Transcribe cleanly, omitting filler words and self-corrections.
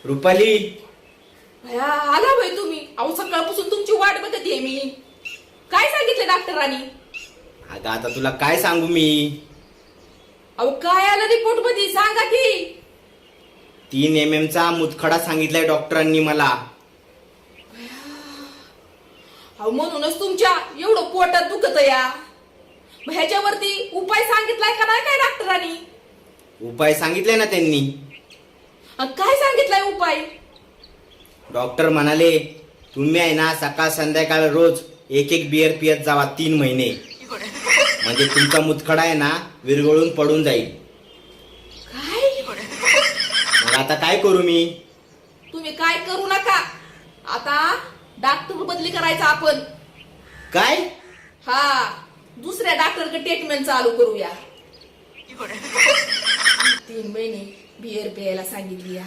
रुपाली, भया आला बाई तुम्ही. अहो सकाळपासून तुमची वाट बघते मी. काय सांगितलं डॉक्टरांनी? अगं आता तुला काय सांगू मी. अहो काय आलं रिपोर्ट मध्ये सांगा की. 3 mm चा मुतखडा सांगितलाय डॉक्टरांनी मला. अहो म्हणूनच तुमच्या एवढं पोटात दुखत या. ह्याच्यावरती उपाय सांगितलाय का नाही काय डॉक्टरांनी? उपाय सांगितले ना त्यांनी. काय सांगितलाय उपाय? डॉक्टर म्हणाले तुम्ही आहे ना सकाळ संध्याकाळ रोज एक बियर पियत जावा 3 महिने, म्हणजे तुमचा मुतखडा आहे ना विरघळून पडून जाईल. काय? मग आता काय करू मी? तुम्ही काय करू नका. आता डॉक्टर बदली करायचा आपण. काय? हा, दुसऱ्या डॉक्टरकडे ट्रीटमेंट चालू करूया. 3 महिने बियर प्यायला सांगितली या.